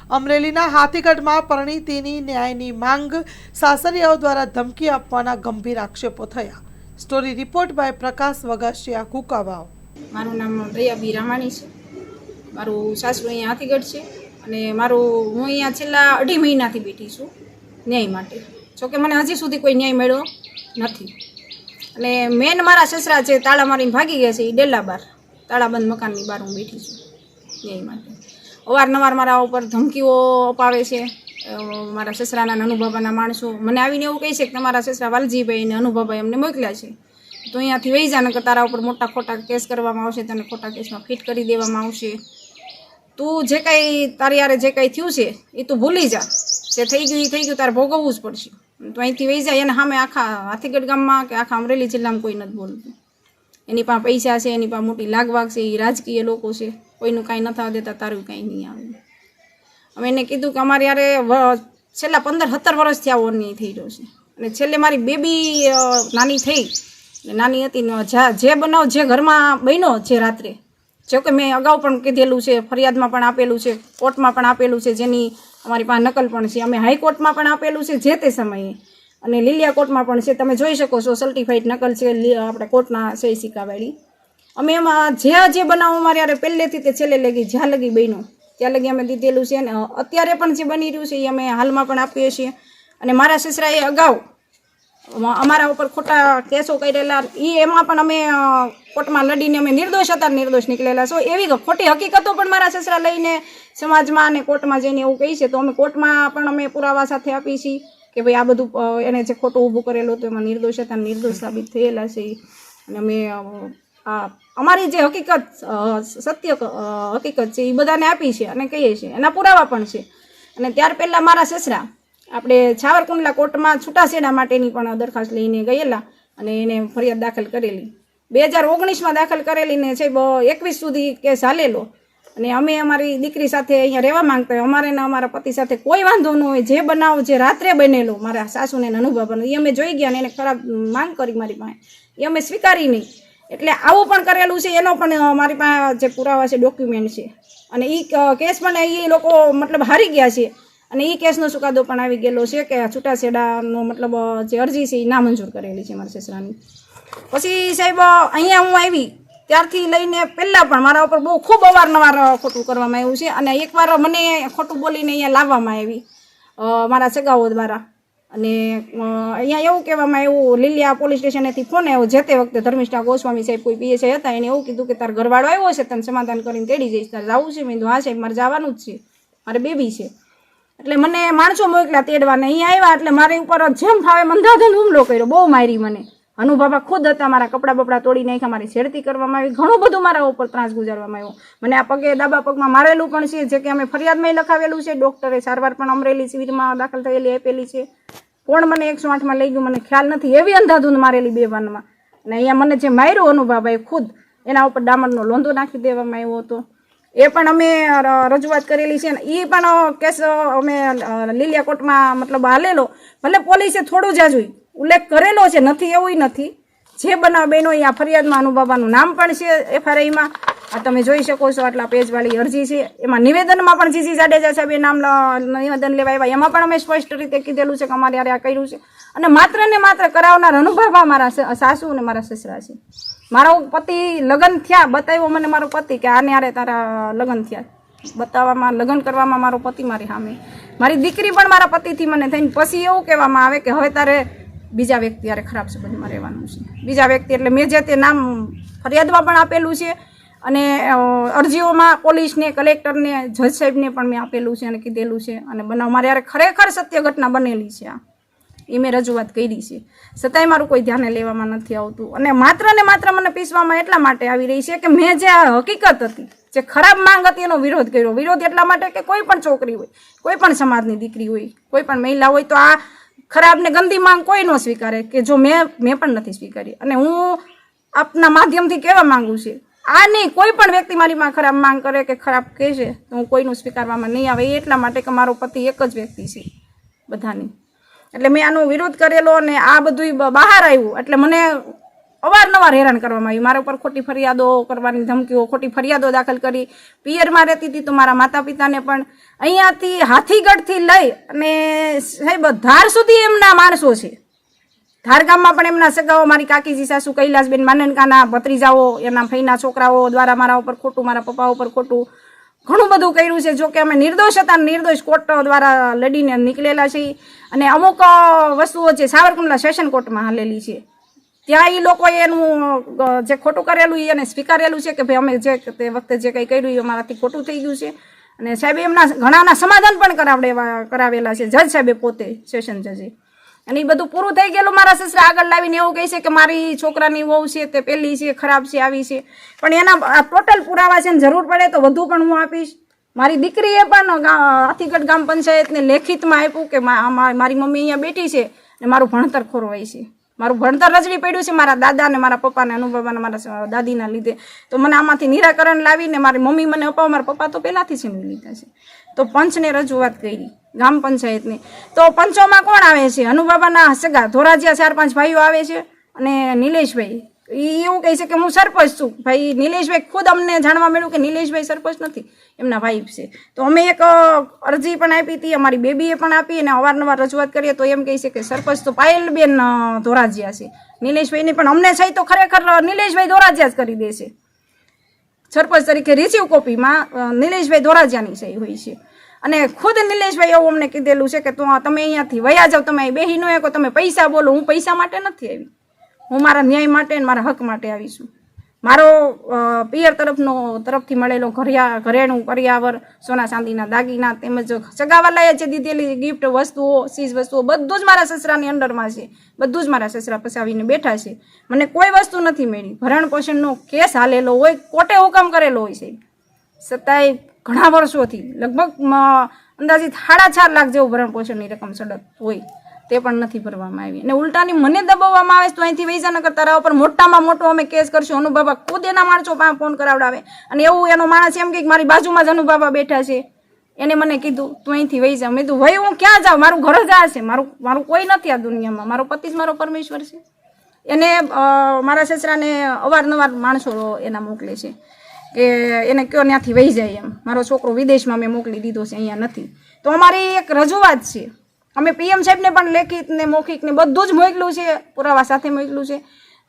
અમરેલીના હાથીગઢમાં પરિણીતિની ન્યાયની માંગ, સાસરિયાઓ દ્વારા ધમકી આપવાના ગંભીર આક્ષેપો થયા। સ્ટોરી રિપોર્ટ બાય પ્રકાશ વગાસિયા, કુકાવાવ। મારું નામ દયાબી રામાણી છે। મારું સાસુ અહીંયા હાથીગઢ છે અને હું અહીંયા છેલ્લા 2.5 મહિનાથી બેઠી છું ન્યાય માટે। જોકે મને હજી સુધી કોઈ ન્યાય મળ્યો નથી અને મેન મારા સસરા છે તાળા મારીને ભાગી ગયા છે। એ ડેલા બાર તાળાબંધ મકાનની બહાર હું બેઠી છું ન્યાય માટે। અવારનવાર મારા ઉપર ધમકીઓ અપાવે છે મારા સસરાના અનુભવના માણસો। મને આવીને એવું કહે છે કે તમારા સસરા વાલજીભાઈ અને અનુભવભાઈ અમને મોકલ્યા છે, તો અહીંયાથી વહી જા, નકર તારા ઉપર મોટા ખોટા કેસ કરવામાં આવશે, તને ખોટા કેસમાં ફિટ કરી દેવામાં આવશે। તું જે કાંઈ તારી યારે જે કાંઈ થયું છે એ તું ભૂલી જા, જે થઈ ગયું તારે ભોગવવું જ પડશે। તો અહીંથી વહી જાય એને સામે આખા હાથીગઢ ગામમાં કે આખા અમરેલી જિલ્લામાં કોઈ નથી બોલતું। એની પાસે પૈસા છે, એની પાસે મોટી લાગવાગ છે, એ રાજકીય લોકો છે, કોઈનું કાંઈ ન થવા દેતા, તારું કાંઈ નહીં આવે। અમે એને કીધું કે અમારે યારે છેલ્લા 15-17 વર્ષથી આવો અન્યાય થઈ રહ્યો છે અને છેલ્લે મારી બેબી નાની થઈ, નાની હતી ને જે બનાવ જે ઘરમાં બન્યો જે રાત્રે, જો કે મેં અગાઉ પણ કીધેલું છે, ફરિયાદમાં પણ આપેલું છે, કોર્ટમાં પણ આપેલું છે, જેની અમારી પાસે નકલ પણ છે। અમે હાઈકોર્ટમાં પણ આપેલું છે જે તે સમયે અને લીલિયા કોર્ટમાં પણ છે, તમે જોઈ શકો છો, સર્ટિફાઈડ નકલ છે આપણે કોર્ટના સહી સિક્કાવાળી। અમે એમાં જે બનાવ અમારે યારે પહેલેથી તે છેલ્લે લગી જ્યાં લગી બન્યો ત્યાં લગી અમે દીધેલું છે અને અત્યારે પણ જે બની રહ્યું છે એ અમે હાલમાં પણ આપીએ છીએ। અને મારા સસરાએ અગાઉ અમારા ઉપર ખોટા કેસો કરેલા, એમાં પણ અમે કોર્ટમાં લડીને અમે નિર્દોષ હતા, નિર્દોષ નીકળેલા છો। એવી ખોટી હકીકતો પણ મારા સસરા લઈને સમાજમાં અને કોર્ટમાં જઈને એવું કહી છે, તો અમે કોર્ટમાં પણ અમે પુરાવા સાથે આપી છીએ કે ભાઈ આ બધું એને જે ખોટું ઊભું કરેલું હતું એમાં નિર્દોષ હતા, નિર્દોષ સાબિત થયેલા છે। અને અમે અમારી જે હકીકત સત્ય હકીકત છે એ બધાને આપી છે અને કહીએ છીએ, એના પુરાવા પણ છે। અને ત્યાર પહેલાં મારા સસરા આપણે છાવરકુંડલા કોર્ટમાં છૂટાછેડા માટેની પણ દરખાસ્ત લઈને ગયેલા અને એને ફરિયાદ દાખલ કરેલી, 2019માં દાખલ કરેલી ને છે 21 સુધી કેસ હાલેલો। અને અમે અમારી દીકરી સાથે અહીંયા રહેવા માંગતા હોય, અમારે ને અમારા પતિ સાથે કોઈ વાંધો ન હોય, જે બનાવ જે રાત્રે બનેલો મારા સાસુને અનુભવ બન્યો એ અમે જોઈ ગયા ને એને ખરાબ માંગ કરી મારી પાસે, એ અમે સ્વીકારી નહીં। એટલે આવું પણ કરેલું છે, એનો પણ મારી પાસે જે પુરાવા છે, ડોક્યુમેન્ટ છે। અને એ કેસ પણ એ લોકો મતલબ હારી ગયા છે અને એ કેસનો ચુકાદો પણ આવી ગયેલો છે કે છૂટાછેડાનો મતલબ જે અરજી છે એ નામંજૂર કરેલી છે મારા સસરાની। પછી સાહેબ અહીંયા હું આવી ત્યારથી લઈને પહેલાં પણ મારા ઉપર બહુ ખૂબ અવારનવાર ખોટું કરવામાં આવ્યું છે અને એકવાર મને ખોટું બોલીને અહીંયા લાવવામાં આવી મારા સગાઓ દ્વારા। અને અહીંયા એવું કહેવામાં આવ્યું, લીલિયા પોલીસ સ્ટેશનેથી ફોન આવ્યો, જે તે વખતે ધર્મિષ્ઠા ગોસ્વામી સાહેબ કોઈ પીએસઆઈ હતા, એને એવું કીધું કે તાર ઘરવાળો આવ્યો છે, તને સમાધાન કરીને તેડી જઈશ, તારે જવું છે? મેં કીધું હા સાહેબ મારે જવાનું જ છે, મારે બેબી છે। એટલે મને માણસો મોકલ્યા તેડવાને, અહીંયા આવ્યા એટલે મારી ઉપર જેમ ફાવે અંધાધૂંધ હુમલો કર્યો, બહુ મારી મને। અનુભવા ખુદ હતા, મારા કપડાં બપડા તોડી નાખ્યા, મારી છેડતી કરવામાં આવી, ઘણું બધું મારા ઉપર ત્રાસ ગુજારવામાં આવ્યો। મને આ પગે ડાબા પગમાં મારેલું પણ છે, જે કે અમે ફરિયાદમાં લખાવેલું છે, ડૉક્ટરે સારવાર પણ અમરેલી સિવિલમાં દાખલ થયેલી આપેલી છે। કોણ મને 108માં લઈ ગયું મને ખ્યાલ નથી, એવી અંધાધૂંધ મારેલી 2 વારમાં। અને અહીંયા મને જે માર્યું અનુભાભાઈ ખુદ, એના ઉપર ડામરનો લોંધો નાખી દેવામાં આવ્યો હતો, એ પણ અમે રજૂઆત કરેલી છે। ને એ પણ કેસ અમે લીલિયા કોર્ટમાં મતલબ હાલેલો, ભલે પોલીસે થોડું જાજુ ઉલ્લેખ કરેલો છે, નથી એવું નથી, જે બનાવ બહેનો અહીંયા ફરિયાદમાં અનુભવવાનું નામ પણ છે એફઆરઆઈમાં, આ તમે જોઈ શકો છો, આટલા પેજવાળી અરજી છે। એમાં નિવેદનમાં પણ જીસી જાડેજા સાહેબે નામ નિવેદન લેવા આવ્યા, એમાં પણ અમે સ્પષ્ટ રીતે કીધેલું છે કે અમારે યારે આ કર્યું છે અને માત્ર ને માત્ર કરાવનાર અનુભવા મારા સાસુ અને મારા સસરા છે। મારો પતિ લગ્ન થયા બતાવ્યો મને મારો પતિ કે આને યારે તારા લગ્ન થયા, બતાવવામાં લગ્ન કરવામાં મારો પતિ મારી સામે, મારી દીકરી પણ મારા પતિથી મને થઈને પછી એવું કહેવામાં આવે કે હવે તારે બીજા વ્યક્તિ યારે ખરાબ સંબંધમાં રહેવાનું છે। બીજા વ્યક્તિ એટલે મેં જે તે નામ ફરિયાદમાં પણ આપેલું છે અને અરજીઓમાં પોલીસને, કલેક્ટરને, જજ સાહેબને પણ મેં આપેલું છે અને કીધેલું છે। અને બનાવ મારે યારે ખરેખર સત્ય ઘટના બનેલી છે, આ એ મેં રજૂઆત કરી છે, છતાંય મારું કોઈ ધ્યાને લેવામાં નથી આવતું। અને માત્ર ને માત્ર મને પીસવામાં એટલા માટે આવી રહી છે કે મેં જે હકીકત હતી, જે ખરાબ માંગ હતી એનો વિરોધ કર્યો। વિરોધ એટલા માટે કે કોઈ પણ છોકરી હોય, કોઈ પણ સમાજની દીકરી હોય, કોઈ પણ મહિલા હોય, તો આ ખરાબ ને ગંદી માંગ કોઈ ન સ્વીકારે, કે જો મેં પણ નથી સ્વીકારી। અને હું આપના માધ્યમથી કહેવા માંગુ છું, આ નહીં કોઈ પણ વ્યક્તિ મારી માં ખરાબ માંગ કરે કે ખરાબ કહે છે તો હું કોઈનું સ્વીકારવામાં નહીં આવે, એટલા માટે કે મારો પતિ એક જ વ્યક્તિ છે બધાની। એટલે મેં આનો વિરોધ કરેલો અને આ બધું બહાર આવ્યું એટલે મને અવારનવાર હેરાન કરવામાં આવી. મારા ઉપર ખોટી ફરિયાદો કરવાની ધમકીઓ, ખોટી ફરિયાદો દાખલ કરી. પિયરમાં રહેતી હતી તો મારા માતા પિતાને પણ અહીંયાથી હાથીગઢથી લઈ અને સાહેબ ધાર સુધી એમના માણસો છે. ધાર ગામમાં પણ એમના સગાઓ, મારી કાકીજી સાસુ કૈલાસબેન માનનકાના ભત્રીજાઓ, એમના ફઈના છોકરાઓ દ્વારા મારા ઉપર ખોટું, મારા પપ્પા ઉપર ખોટું ઘણું બધું કર્યું છે. જો કે અમે નિર્દોષ હતા, નિર્દોષ કોર્ટ દ્વારા લડીને નીકળેલા છીએ. અને અમુક વસ્તુઓ છે સાવરકુંડલા સેશન કોર્ટમાં હાલેલી છે. ત્યાં એ લોકોએ એનું જે ખોટું કરેલું એને સ્વીકારેલું છે કે ભાઈ અમે જે તે વખતે જે કંઈ કર્યું એ અમારાથી ખોટું થઈ ગયું છે. અને સાહેબે એમના ઘણાના સમાધાન પણ કરાવેલા છે, જજ સાહેબે પોતે, સેશન જજે. અને એ બધું પૂરું થઈ ગયેલું. મારા સસરા આગળ લાવીને એવું કહે છે કે મારી છોકરાની વહુ છે તે પેલી છે, ખરાબ છે, આવી છે. પણ એના ટોટલ પુરાવા છે ને જરૂર પડે તો વધુ પણ હું આપીશ. મારી દીકરીએ પણ હાથીગઢ ગ્રામ પંચાયતને લેખિતમાં આપ્યું કે મારી મમ્મી અહીંયા બેઠી છે ને મારું ભણતર ખોરવાય છે, મારું ભણતર રજડી પડ્યું છે મારા દાદા ને મારા પપ્પાને, અનુભવવાના મારા દાદીના લીધે. તો મને આમાંથી નિરાકરણ લાવીને મારી મમ્મી મને અપાવો. મારા પપ્પા તો પહેલાંથી છીનવી લીધા છે. તો પંચને રજૂઆત કરી, ગ્રામ પંચાયતની. તો પંચોમાં કોણ આવે છે? અનુબાબાના સગા ધોરાજીયા 4-5 ભાઈઓ આવે છે અને નિલેશભાઈ એ એવું કહે છે કે હું સરપંચ છું. ભાઈ નિલેશભાઈ ખુદ અમને જાણવા મળ્યું કે નિલેશભાઈ સરપંચ નથી, એમના વાઈફ છે. તો અમે એક અરજી પણ આપી હતી, અમારી બેબીએ પણ આપી અને અવારનવાર રજૂઆત કરીએ તો એમ કહે છે કે સરપંચ તો પાયલબેન ધોરાજીયા છે. નિલેશભાઈને પણ અમને સહી તો ખરેખર નિલેશભાઈ ધોરાજીયા જ કરી દે છે. સરપંચ તરીકે રિસીવ કોપીમાં નિલેશભાઈ ધોરાજીયાની સહી હોય છે. અને ખુદ નિલેશભાઈ એવું અમને કીધેલું છે કે તમે અહીંયાથી વયા જાઓ, તમે અહીં બેહી ન શકો, તમે પૈસા બોલો. હું પૈસા માટે નથી આવી, હું મારા ન્યાય માટે અને મારા હક માટે આવી છું. મારો પિયર તરફથી મળેલો ઘરેણું, કરિયાવર, સોના ચાંદીના દાગીના તેમજ સગાવાલાએ જે દીધેલી ગિફ્ટ વસ્તુઓ, ચીજ વસ્તુઓ બધું જ મારા સસરાની અંડરમાં છે. બધું જ મારા સસરા પસાવીને બેઠા છે. મને કોઈ વસ્તુ નથી મળી. ભરણ પોષણનો કેસ હાલેલો હોય, કોર્ટે હુકમ કરેલો હોય છે, છતાંય ઘણા વર્ષોથી લગભગ અંદાજિત 4.5 લાખ જેવું ભરણ પોષણની રકમ સડક હોય તે પણ નથી ભરવામાં આવી. અને ઉલટાની મને દબાવવામાં આવે તો અહીંથી વૈસા ન કરતા રહો, પણ મોટામાં મોટો અમે કેસ કરશું. અનુબાબા ખુદ એના માણસો પાસે ફોન કરાવડાવે અને એવું એનો માણસ એમ કે મારી બાજુમાં જ અનુબાબા બેઠા છે, એને મને કીધું તું અહીંથી વહી જા. મેં કીધું ભાઈ હું ક્યાં જાઉં? મારું ઘર જ આ છે, મારું કોઈ નથી આ દુનિયામાં, મારો પતિ જ મારો પરમેશ્વર છે. એને મારા સસરાને અવારનવાર માણસો એના મોકલે છે કે એને કયો ત્યાંથી વહી જાય એમ. મારો છોકરો વિદેશમાં મેં મોકલી દીધો છે, અહીંયા નથી. તો અમારી એક રજૂઆત છે, અમે પીએમ સાહેબને પણ લેખિત ને મૌખિક ને બધું જ મોકલ્યું છે, પુરાવા સાથે મોકલ્યું છે.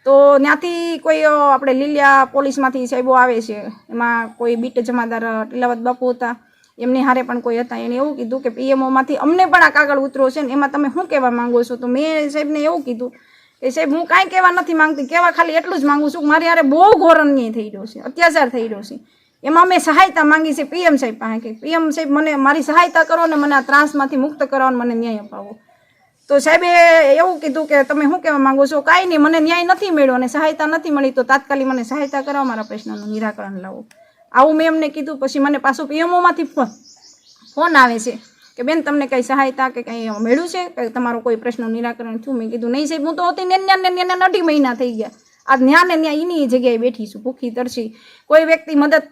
તો ત્યાંથી કોઈ આપણે લીલિયા પોલીસમાંથી સાહેબો આવે છે, એમાં કોઈ બીટ જમાદાર ટીલાવત બાપુ હતા, એમની હારે પણ કોઈ હતા. એને એવું કીધું કે પીએમઓમાંથી અમને પણ આ કાગળ ઉતરો છે ને એમાં તમે શું કહેવા માંગો છો? તો મેં સાહેબને એવું કીધું કે સાહેબ હું કાંઈ કહેવા નથી માંગતી, કહેવા ખાલી એટલું જ માંગુ છું કે મારી હારે બહુ ઘોર અન્યાય થઈ રહ્યો છે, અત્યાચાર થઈ રહ્યો છે. એમાં અમે સહાયતા માંગી છે પીએમ સાહેબ પાસે કે પીએમ સાહેબ મને મારી સહાયતા કરો ને મને આ ત્રાસમાંથી મુક્ત કરો અને મને ન્યાય અપાવો. તો સાહેબે એવું કીધું કે તમે શું કહેવા માંગો છો? કાંઈ નહીં, મને ન્યાય નથી મળ્યો અને સહાયતા નથી મળી તો તાત્કાલિક મને સહાયતા કરો, મારા પ્રશ્નનું નિરાકરણ લાવો. આવું મેં એમને કીધું. પછી મને પાછું પીએમઓમાંથી ફોન આવે છે કે બેન તમને કંઈ સહાયતા કે કંઈ મળ્યું છે કે તમારો કોઈ પ્રશ્નનું નિરાકરણ થયું? મેં કીધું નહીં સાહેબ, હું તો હતી ને 2.5 મહિના થઈ ગયા. આ ન્યા ને ન્યા એની જગ્યાએ બેઠી છું, ભૂખી તરસી. કોઈ વ્યક્તિ મદદ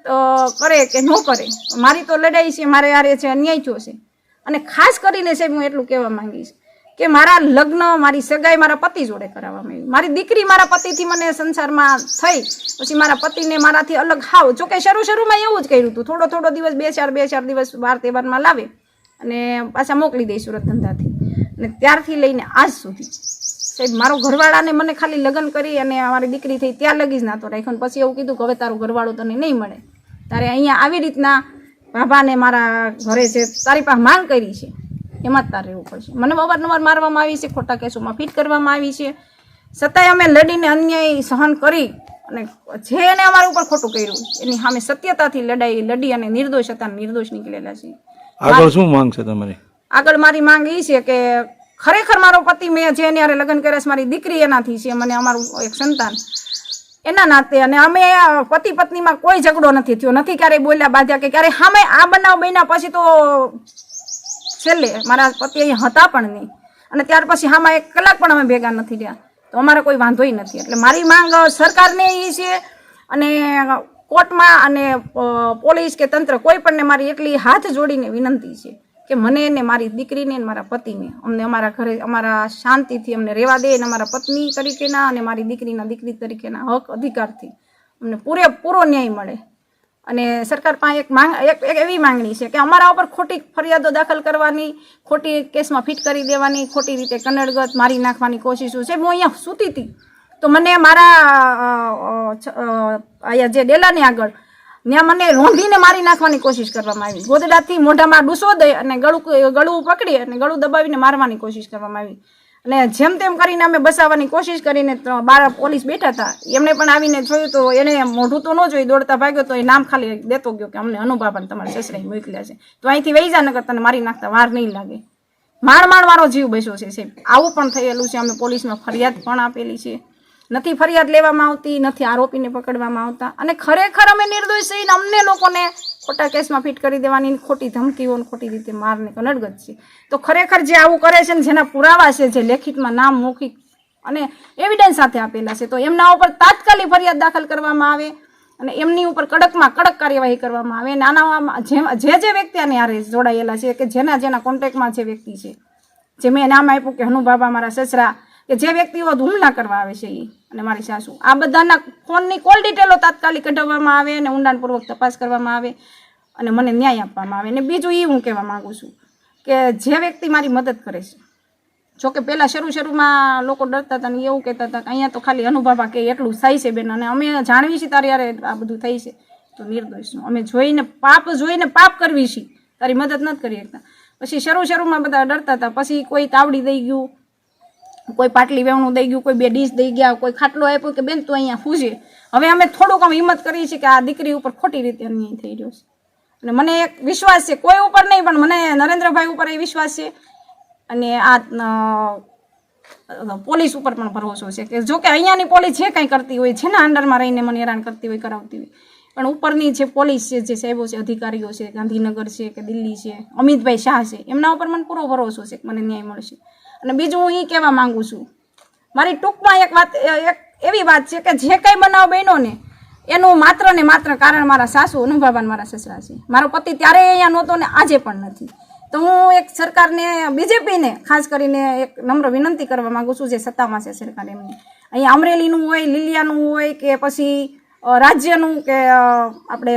કરે કે ન કરે, મારી તો લડાઈ છે, મારે યારે છે, અન્યાય થયો છે. અને ખાસ કરીને સાહેબ હું એટલું કહેવા માંગીશ કે મારા લગ્ન, મારી સગાઈ મારા પતિ જોડે કરાવવામાં આવી. મારી દીકરી મારા પતિથી મને સંસારમાં થઈ, પછી મારા પતિને મારાથી અલગ હાવ. જોકે શરૂમાં એવું જ કર્યું હતું, થોડો દિવસ 2-4 દિવસ વાર તહેવારમાં લાવે અને પાછા મોકલી દઈ સુરત ધંધાથી. અને ત્યારથી લઈને આજ સુધી સાહેબ મારો ઘરવાળાને મને ખાલી લગ્ન કરી અને અમારી દીકરી થઈ ત્યાં લગી જ નાતો રાખ્યો. અને પછી એવું કીધું કે હવે તારું ઘરવાળું તને નહીં મળે, તારે અહીંયા આવી રીતના ભાભાને મારા ઘરે છે તારી પાસે માંગ કરી છે એમાં જ તારે રહેવું પડશે. મને અવારનવાર મારવામાં આવી છે, ખોટા કેસોમાં ફિટ કરવામાં આવી છે, છતાંય અમે લડીને અન્યાય સહન કરી અને જે એને અમારા ઉપર ખોટું કર્યું એની સામે સત્યતાથી લડી અને નિર્દોષ હતા, નિર્દોષ નીકળેલા છે. આગળ શું માંગ છે તમારી? આગળ મારી માંગ એ છે કે ખરેખર મારો પતિ મેં જે એની હારે લગ્ન કર્યા છે, મારી દીકરી એનાથી છે, મને અમારું એક સંતાન એના નાતે, અને અમે પતિ પત્નીમાં કોઈ ઝઘડો નથી થયો, નથી ક્યારેય બોલ્યા બાધ્યા કે ક્યારેય સામે આ બનાવ બન્યા પછી તો છેલ્લે મારા પતિ અહીંયા હતા પણ નહીં, અને ત્યાર પછી હામાં 1 કલાક પણ અમે ભેગા નથી રહ્યા, તો અમારે કોઈ વાંધોય નથી. એટલે મારી માંગ સરકારને એ છે અને કોર્ટમાં અને પોલીસ કે તંત્ર કોઈ પણને મારી એટલી હાથ જોડીને વિનંતી છે કે મને ને મારી દીકરીને ને મારા પતિને અમને અમારા ઘરે અમારા શાંતિથી અમને રહેવા દે અને અમારા પત્ની તરીકેના અને મારી દીકરીના દીકરી તરીકેના હક અધિકારથી અમને પૂરેપૂરો ન્યાય મળે. અને સરકાર પાસે એક એવી માંગણી છે કે અમારા ઉપર ખોટી ફરિયાદો દાખલ કરવાની, ખોટી કેસમાં ફિટ કરી દેવાની, ખોટી રીતે કનડગત મારી નાખવાની કોશિશો છે. હું અહીંયા સૂતી હતી તો મને મારા અહીંયા જે ડેલાની આગળ ત્યાં મને રોંધીને મારી નાખવાની કોશિશ કરવામાં આવી. ગોદડાથી મોઢામાં ડૂસો દઈ અને ગળું પકડી અને ગળું દબાવીને મારવાની કોશિશ કરવામાં આવી. અને જેમ તેમ કરીને અમે બસાવવાની કોશિશ કરીને 12 પોલીસ બેઠા હતા. એમણે પણ આવીને જોયું તો એને મોઢું તો ન જોઈ, દોડતા ભાગ્યો તો એ નામ ખાલી દેતો ગયો કે અમને અનુભાભાને તમારા સસરાએ મોકલ્યા છે, તો અહીંથી વહી જા, નકર તને મારી નાખતા વાર નહીં લાગે. માર મારો જીવ બેસ્યો છે સાહેબ. આવું પણ થયેલું છે. અમે પોલીસમાં ફરિયાદ પણ આપેલી છે. નથી ફરિયાદ લેવામાં આવતી, નથી આરોપીને પકડવામાં આવતા. અને ખરેખર અમે નિર્દોષ થઈને અમને લોકોને ખોટા કેસમાં ફિટ કરી દેવાની, ખોટી ધમકીઓ, ખોટી રીતે મારને કનડગત છે. તો ખરેખર જે આવું કરે છે ને જેના પુરાવા છે, જે લેખિતમાં નામ, મૌખિક અને એવિડન્સ સાથે આપેલા છે, તો એમના ઉપર તાત્કાલિક ફરિયાદ દાખલ કરવામાં આવે અને એમની ઉપર કડકમાં કડક કાર્યવાહી કરવામાં આવે. નાના જે વ્યક્તિ આને હારે જોડાયેલા છે, કે જેના કોન્ટેક્ટમાં જે વ્યક્તિ છે, જે મેં નામ આપ્યું કે હનુબાબા મારા સસરા, કે જે વ્યક્તિઓ હુમલા કરવા આવે છે એ અને મારી સાસુ, આ બધાના ફોનની કોલ ડિટેલો તાત્કાલિક કઢાવવામાં આવે અને ઊંડાણપૂર્વક તપાસ કરવામાં આવે અને મને ન્યાય આપવામાં આવે. અને બીજું એ હું કહેવા માગું છું કે જે વ્યક્તિ મારી મદદ કરે છે, જોકે પહેલાં શરૂમાં લોકો ડરતા હતા ને એવું કહેતા હતા કે અહીંયા તો ખાલી અનુભાભા કે એટલું થાય છે બેન, અને અમે જાણવી છીએ તારી યારે આ બધું થાય છે તો નિર્દોષનું અમે જોઈને પાપ કરવી છીએ, તારી મદદ નથી કરી શકતા. પછી શરૂમાં બધા ડરતા હતા. પછી કોઈ તાવડી દઈ ગયું, કોઈ પાટલી વેવણું દઈ ગયું, કોઈ 2 ડીશ દઈ ગયા, કોઈ ખાટલો આપ્યો કે બેન તું અહીંયા ફૂજે. હવે અમે થોડુંક હિંમત કરીએ છીએ કે આ દીકરી ઉપર ખોટી રીતે અન્યાય થઈ રહ્યો છે. અને મને એક વિશ્વાસ છે, કોઈ ઉપર નહીં પણ મને નરેન્દ્રભાઈ ઉપર એ વિશ્વાસ છે અને આ પોલીસ ઉપર પણ ભરોસો છે કે જો કે અહીંયાની પોલીસ જે કંઈ કરતી હોય, જેના અંડરમાં રહીને મને હેરાન કરતી હોય, કરાવતી હોય, પણ ઉપરની જે પોલીસ છે, જે સાહેબો છે, અધિકારીઓ છે, ગાંધીનગર છે કે દિલ્હી છે, અમિતભાઈ શાહ છે, એમના ઉપર મને પૂરો ભરોસો છે કે મને ન્યાય મળશે. અને બીજું હું એ કહેવા માંગુ છું, મારી ટૂંકમાં એક એવી વાત છે કે જે કંઈ બનાવ બન્યો ને એનું માત્ર ને માત્ર કારણ મારા સાસુ અનુભાભાન મારા સસરા છે. મારો પતિ ત્યારે અહીંયા નહોતો ને આજે પણ નથી. તો હું એક સરકારને, બીજેપીને ખાસ કરીને એક નમ્ર વિનંતી કરવા માંગુ છું, જે સત્તામાં છે સરકાર, એમને અહીંયા અમરેલીનું હોય, લીલિયાનું હોય કે પછી રાજ્યનું કે આપણે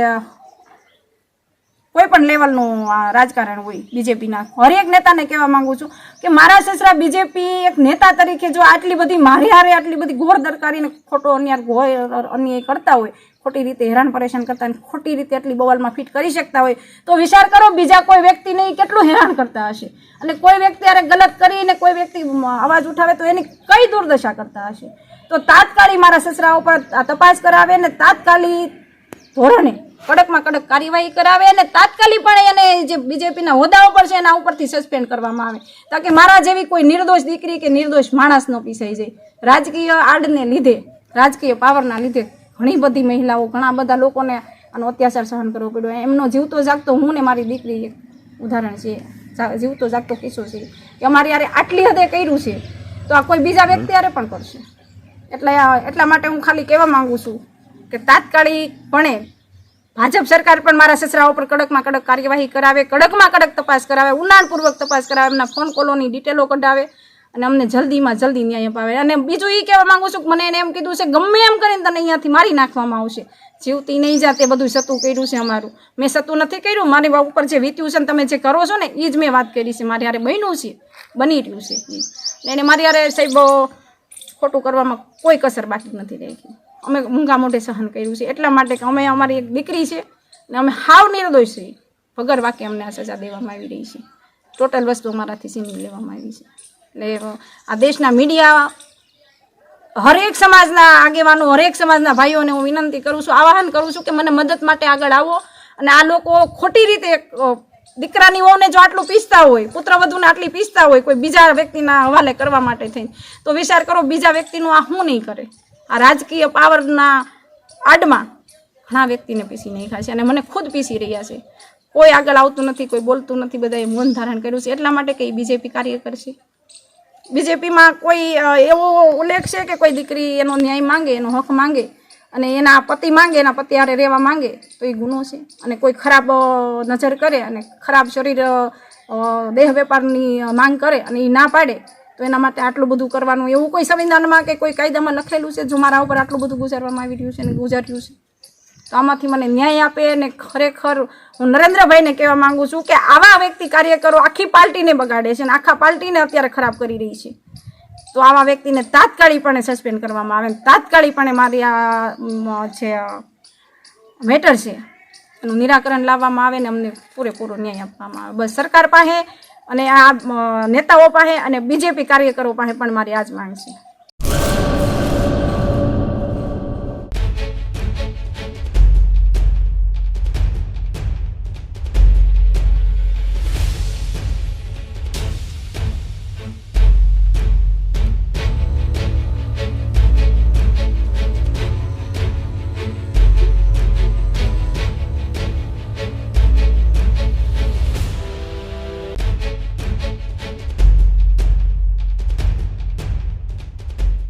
કોઈ પણ લેવલનું રાજકારણ હોય બીજેપીના, હરેક નેતાને કહેવા માંગુ છું કે મારા સસરા બીજેપી એક નેતા તરીકે જો આટલી બધી મારી હારે આટલી બધી ઘોર દરકારીને ખોટો અન્યાય કરતા હોય, ખોટી રીતે હેરાન પરેશાન કરતા હોય, ખોટી રીતે આટલી બવાલમાં ફિટ કરી શકતા હોય, તો વિચાર કરો બીજા કોઈ વ્યક્તિને કેટલું હેરાન કરતા હશે. અને કોઈ વ્યક્તિ હારે ગલત કરીને કોઈ વ્યક્તિ અવાજ ઉઠાવે તો એની કઈ દુર્દશા કરતા હશે. તો તાત્કાલિક મારા સસરા ઉપર તપાસ કરાવે ને તાત્કાલિક ધોરણે કડકમાં કડક કાર્યવાહી કરાવે અને તાત્કાલિક પણ એને જે બીજેપીના હોદ્દા ઉપર છે એના ઉપરથી સસ્પેન્ડ કરવામાં આવે, તાકે મારા જેવી કોઈ નિર્દોષ દીકરી કે નિર્દોષ માણસ ન પીસાઈ જાય. રાજકીય આડને લીધે, રાજકીય પાવરના લીધે ઘણી બધી મહિલાઓ, ઘણા બધા લોકોને આનો અત્યાચાર સહન કરવો પડ્યો. એમનો જીવતો જાગતો હું ને મારી દીકરી એક ઉદાહરણ છે, જીવતો જાગતો કિસ્સો છે કે અમારી યારે આટલી હદે કર્યું છે તો આ કોઈ બીજા વ્યક્તિ યારે પણ કરશે. એટલા માટે હું ખાલી કહેવા માંગુ છું કે તાત્કાલિકપણે ભાજપ સરકાર પણ મારા સસરા ઉપર કડકમાં કડક કાર્યવાહી કરાવે, કડકમાં કડક તપાસ કરાવે, ઊંડાણપૂર્વક તપાસ કરાવે, એમના ફોન કોલોની ડિટેલો કઢાવે અને અમને જલ્દીમાં જલ્દી ન્યાય અપાવે. અને બીજું એ કહેવા માંગુ છું કે મને એને એમ કીધું છે ગમે એમ કરીને તને અહીંયાથી મારી નાખવામાં આવશે, જીવતી નહીં જાતે બધું સતું કર્યું છે અમારું. મેં સતું નથી કર્યું, મારી ઉપર જે વીત્યું છે ને તમે જે કરો છો ને એ જ મેં વાત કરી છે. મારી હારે બન્યું છે, બની રહ્યું છે એ, એને મારી હારે સાહેબ ખોટું કરવામાં કોઈ કસર બાકી નથી રાખી. અમે મૂંગા મોઢે સહન કર્યું છે એટલા માટે કે અમે અમારી એક દીકરી છે ને અમે હાવ નિર્દોષ છીએ, વગર વાક્ય અમને આ સજા દેવામાં આવી રહી છે. ટોટલ વસ્તુ અમારાથી સીની લેવામાં આવી છે. એટલે આ દેશના મીડિયા, હરેક સમાજના આગેવાનો, હરેક સમાજના ભાઈઓને હું વિનંતી કરું છું, આવાહન કરું છું કે મને મદદ માટે આગળ આવો. અને આ લોકો ખોટી રીતે દીકરાની વહુને જો આટલું પીસતા હોય, પુત્રવધુને આટલી પીસતા હોય કોઈ બીજા વ્યક્તિના હવાલે કરવા માટે થઈને, તો વિચાર કરો બીજા વ્યક્તિનું આ શું નહીં કરે. આ રાજકીય પાવરના આડમાં ઘણા વ્યક્તિને પીસી નાખ્યા છે અને મને ખુદ પીસી રહ્યા છે. કોઈ આગળ આવતું નથી, કોઈ બોલતું નથી, બધાએ મૌન ધારણ કર્યું છે. એટલા માટે કે બીજેપી કાર્યકર છે. બીજેપીમાં કોઈ એવો ઉલ્લેખ છે કે કોઈ દીકરી એનો ન્યાય માંગે, એનો હક માંગે અને એના પતિ માંગે, એના પતિ હારે રહેવા માંગે તો એ ગુનો છે. અને કોઈ ખરાબ નજર કરે અને ખરાબ શરીર દેહ વેપારની માંગ કરે અને એ ના પાડે તો એના માટે આટલું બધું કરવાનું એવું કોઈ સંવિધાનમાં કે કોઈ કાયદામાં લખેલું છે? જો મારા ઉપર આટલું બધું ગુજારવામાં આવી રહ્યું છે અને ગુજાર્યું છે તો આમાંથી મને ન્યાય આપે. અને ખરેખર હું નરેન્દ્રભાઈને કહેવા માંગુ છું કે આવા વ્યક્તિ કાર્યકરો આખી પાર્ટીને બગાડે છે અને આખા પાર્ટીને અત્યારે ખરાબ કરી રહી છે. તો આવા વ્યક્તિને તાત્કાલિકપણે સસ્પેન્ડ કરવામાં આવે, તાત્કાલિકપણે મારી આ જે મેટર છે એનું નિરાકરણ લાવવામાં આવે ને અમને પૂરેપૂરો ન્યાય આપવામાં આવે. બસ સરકાર પાસે અને આ નેતાઓ પાસે અને બીજેપી કાર્યકરો પાસે પણ મારી આ જ માંગ છે.